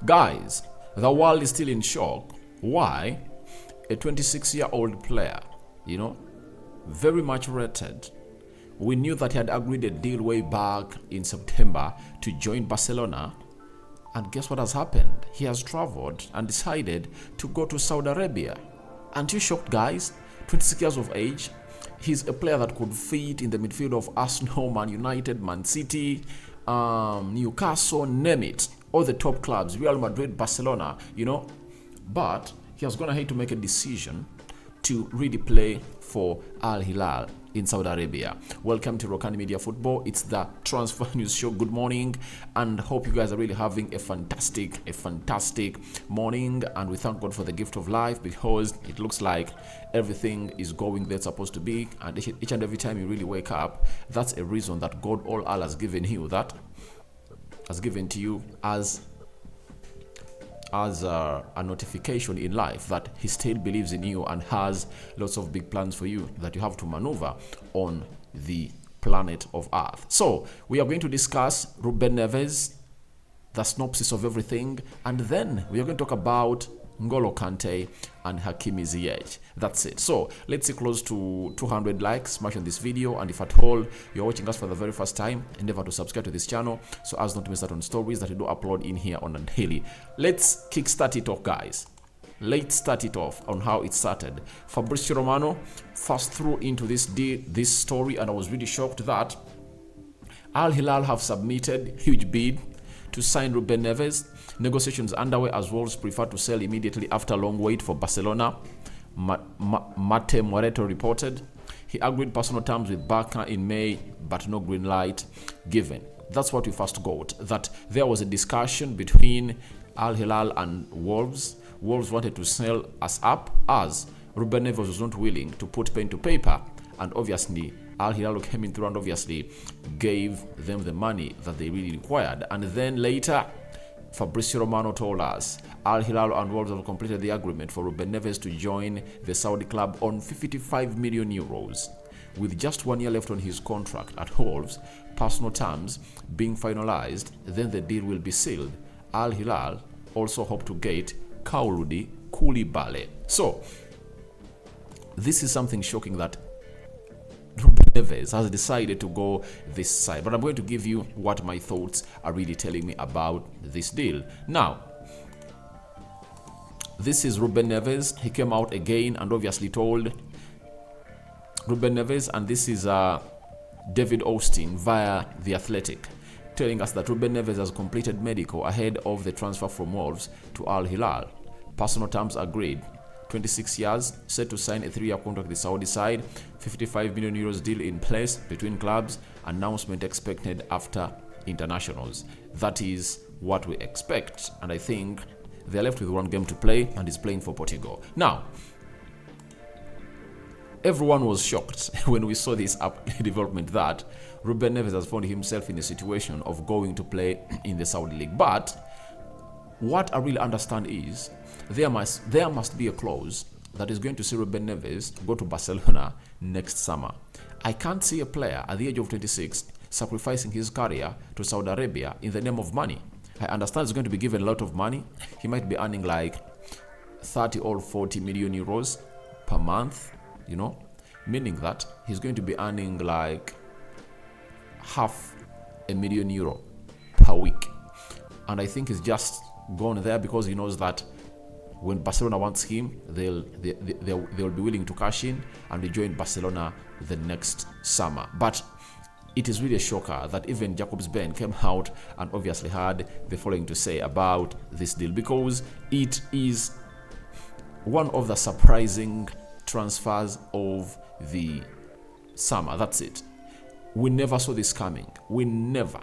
Guys, the world is still in shock. Why? A 26-year-old player, very much rated. We knew that he had agreed a deal way back in September to join Barcelona. And guess what has happened? He has traveled and decided to go to Saudi Arabia. Aren't you shocked, guys? 26 years of age. He's a player that could fit in the midfield of Arsenal, Man United, Man City, Newcastle, name it. All the top clubs, Real Madrid, Barcelona, But he has gone ahead to make a decision to really play for Al-Hilal in Saudi Arabia. Welcome to Rokani Media Football. It's the Transfer News Show. Good morning, and hope you guys are really having a fantastic morning. And we thank God for the gift of life, because it looks like everything is going where it's supposed to be. And each and every time you really wake up, that's a reason that God all has given you, that has given to you as a notification in life that he still believes in you and has lots of big plans for you that you have to maneuver on the planet of Earth. So we are going to discuss Ruben Neves, the synopsis of everything, and then we are going to talk about Kante and Hakimi Ziyech. That's it. So let's see, close to 200 likes, smash on this video, and if at all you're watching us for the very first time, endeavor to subscribe to this channel so as not to miss out on stories that we do upload in here on a daily. Let's kickstart it off, guys. Let's start it off on how it started. Fabrizio Romano first threw into this story, and I was really shocked that Al-Hilal have submitted huge bid to sign Ruben Neves. Negotiations underway as Wolves prefer to sell immediately after a long wait for Barcelona. Mate Moreto reported. He agreed personal terms with Barca in May, but no green light given. That's what we first got, that there was a discussion between Al-Hilal and Wolves. Wolves wanted to sell us up, as Ruben Neves was not willing to put pen to paper, and obviously Al-Hilal came in through and obviously gave them the money that they really required. And then later, Fabrizio Romano told us Al-Hilal and Wolves have completed the agreement for Ruben Neves to join the Saudi club on 55 million euros. With just 1 year left on his contract at Wolves, personal terms being finalized, then the deal will be sealed. Al-Hilal also hope to get Kauludi Koulibaly. So this is something shocking, that Ruben Neves has decided to go this side, but I'm going to give you what my thoughts are really telling me about this deal. Now, this is Ruben Neves. He came out again and obviously told Ruben Neves, and this is David Austin via The Athletic, telling us that Ruben Neves has completed medical ahead of the transfer from Wolves to Al-Hilal. Personal terms agreed. 26 years, set to sign a 3-year contract with the Saudi side, 55 million euros deal in place between clubs, announcement expected after internationals. That is what we expect, and I think they're left with one game to play, and he's playing for Portugal. Now, everyone was shocked when we saw this development that Ruben Neves has found himself in a situation of going to play in the Saudi League. But what I really understand is there must be a clause that is going to see Ruben Neves go to Barcelona next summer. I can't see a player at the age of 26 sacrificing his career to Saudi Arabia in the name of money. I understand he's going to be given a lot of money. He might be earning like 30 or 40 million euros per month, meaning that he's going to be earning like €500,000 euro per week. And I think he's just gone there because he knows that when Barcelona wants him, they'll be willing to cash in and rejoin Barcelona the next summer. But it is really a shocker that even Jacobs Ben came out and obviously had the following to say about this deal, because it is one of the surprising transfers of the summer. That's it. We never saw this coming. We never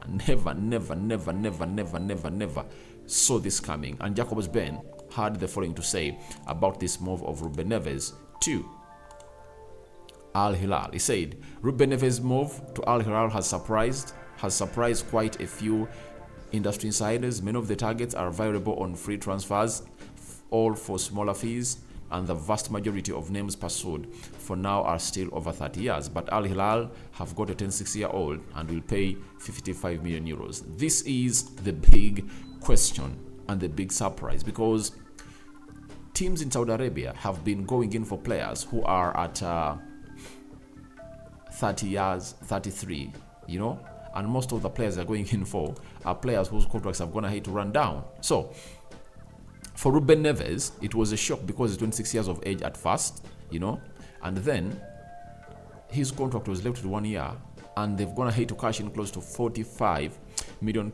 saw this coming. And Jacobs Ben had the following to say about this move of Ruben Neves to Al-Hilal. He said, Ruben Neves' move to Al-Hilal has surprised quite a few industry insiders. Many of the targets are available on free transfers, all for smaller fees, and the vast majority of names pursued for now are still over 30 years. But Al-Hilal have got a 26-year-old and will pay 55 million euros. This is the big question. and the big surprise, because teams in Saudi Arabia have been going in for players who are at 30 years, 33, and most of the players they're going in for are players whose contracts have gone ahead to run down. So for Ruben Neves, it was a shock because he's 26 years of age at first, and then his contract was left with 1 year, and they've gone ahead to cash in close to £45 million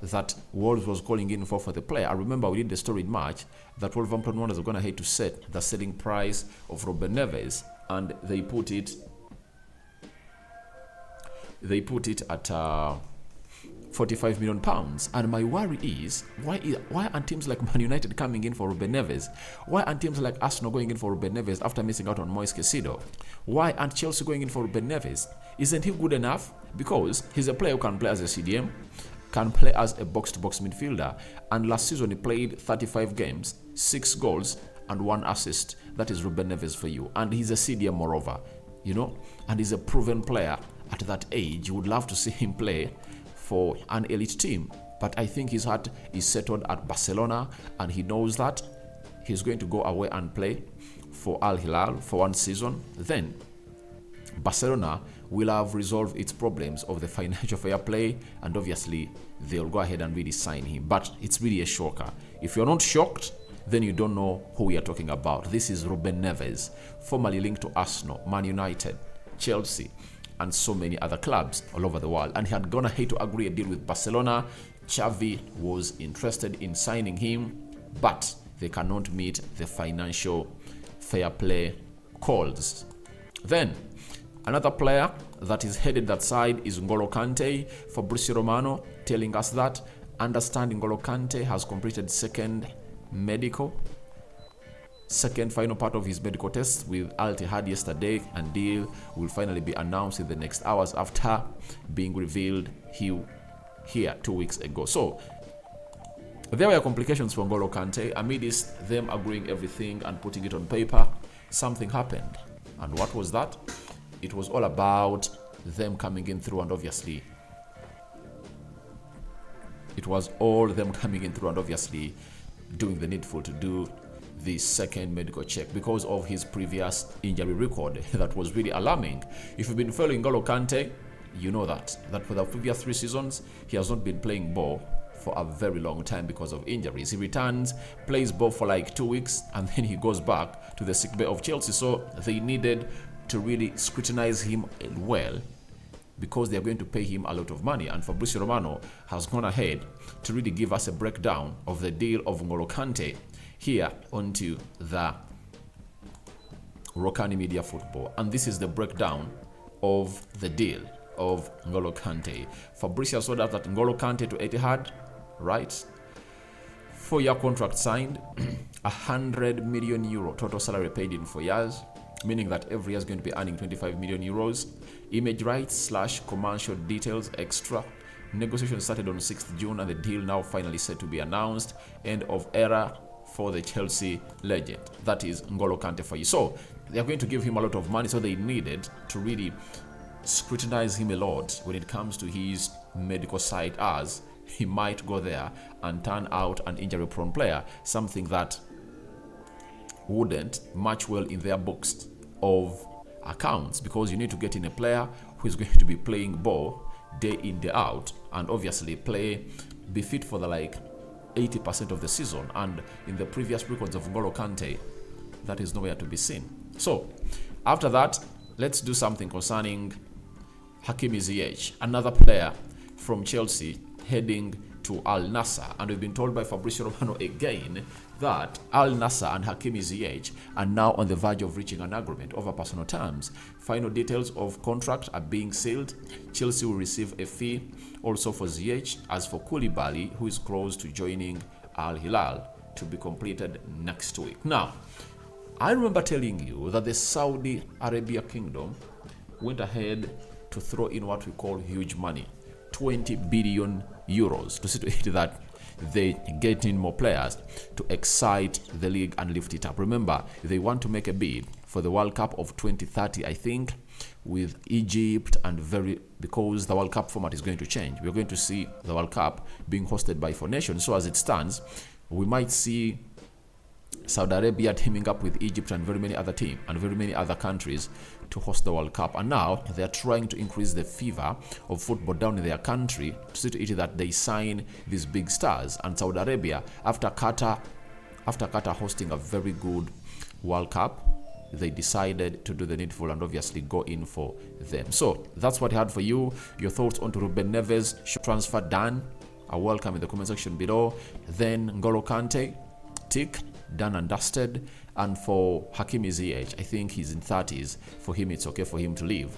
that Wolves was calling in for the player. I remember we did the story in March that Wolverhampton Wanderers are going ahead to set the selling price of Ruben Neves, and they put it at £45 million. And my worry is, why aren't teams like Man United coming in for Ruben Neves? Why aren't teams like Arsenal going in for Ruben Neves after missing out on Moise Caicedo? Why aren't Chelsea going in for Ruben Neves? Isn't he good enough? Because he's a player who can play as a CDM, can play as a box-to-box midfielder, and last season he played 35 games, 6 goals and 1 assist. That is Ruben Neves for you. And he's a CDM moreover, and he's a proven player at that age. You would love to see him play for an elite team, but I think his heart is settled at Barcelona, and he knows that he's going to go away and play for Al-Hilal for 1 season. Then Barcelona will have resolved its problems of the financial fair play, and obviously they'll go ahead and really sign him. But it's really a shocker. If you're not shocked, then you don't know who we are talking about. This is Ruben Neves, formerly linked to Arsenal, Man United, Chelsea, and so many other clubs all over the world. And he had gone ahead to agree a deal with Barcelona. Xavi was interested in signing him, but they cannot meet the financial fair play calls. Then another player that is headed that side is N'Golo Kante. Fabrizio Romano telling us that, understanding N'Golo Kante has completed second final part of his medical test with Al-Hilal yesterday, and deal will finally be announced in the next hours after being revealed here 2 weeks ago. So there were complications for N'Golo Kante. Amidst them agreeing everything and putting it on paper, something happened. And what was that? It was all about them coming in through, and obviously doing the needful to do the second medical check because of his previous injury record that was really alarming. If you've been following N'Golo Kante, you know that for the previous 3 seasons he has not been playing ball for a very long time because of injuries. He returns, plays ball for like 2 weeks, and then he goes back to the sickbay of Chelsea. So they needed to really scrutinize him well because they're going to pay him a lot of money. And Fabrizio Romano has gone ahead to really give us a breakdown of the deal of N'Golo Kante here onto the Rokani Media Football. And this is the breakdown of the deal of N'Golo Kante. Fabrizio saw that N'Golo Kante to Etihad, right? 4-year contract signed, €100 million total salary paid in 4 years, meaning that every year is going to be earning €25 million. Image rights / commercial details extra. Negotiations started on 6th June, and the deal now finally set to be announced. End of era for the Chelsea legend. That is N'Golo Kante for you. So they are going to give him a lot of money, so they needed to really scrutinize him a lot when it comes to his medical side, as he might go there and turn out an injury-prone player, something that wouldn't match well in their books of accounts, because you need to get in a player who is going to be playing ball day in, day out, and obviously be fit for the 80% of the season. And in the previous records of N'Golo Kante, that is nowhere to be seen. So after that, let's do something concerning Hakimi Ziyech, another player from Chelsea heading to Al-Nasar. And we've been told by Fabrizio Romano again that Al-Nasar and Hakimi Ziyech are now on the verge of reaching an agreement over personal terms. Final details of contract are being sealed. Chelsea will receive a fee also for Ziyech, as for Koulibaly, who is close to joining Al-Hilal, to be completed next week. Now, I remember telling you that the Saudi Arabia Kingdom went ahead to throw in what we call huge money, 20 billion euros, to see to it that they get in more players to excite the league and lift it up. Remember, they want to make a bid for the World Cup of 2030, I think, with Egypt and because the World Cup format is going to change. We're going to see the World Cup being hosted by 4 nations. So as it stands, we might see Saudi Arabia teaming up with Egypt and very many other teams and very many other countries to host the World Cup. And now they are trying to increase the fever of football down in their country to see to it that they sign these big stars. And Saudi Arabia, after Qatar hosting a very good World Cup, they decided to do the needful and obviously go in for them. So that's what I had for you. Your thoughts on Ruben Neves transfer done? A welcome in the comment section below. Then N'Golo Kante, tick, done and dusted. And for Hakimi Ziyech, I think he's in 30s. For him, it's okay for him to leave.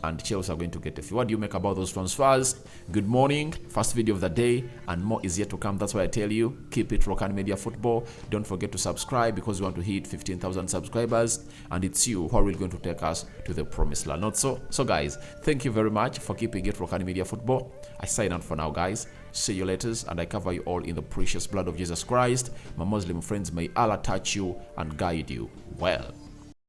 And Chelsea are going to get a fee. What do you make about those transfers? Good morning. First video of the day, and more is yet to come. That's why I tell you, keep it Rokani Media Football. Don't forget to subscribe because we want to hit 15,000 subscribers. And it's you who are really going to take us to the promised land. Not so? So guys, thank you very much for keeping it Rokani Media Football. I sign out for now, guys. See you later, and I cover you all in the precious blood of Jesus Christ. My Muslim friends, may Allah touch you and guide you well.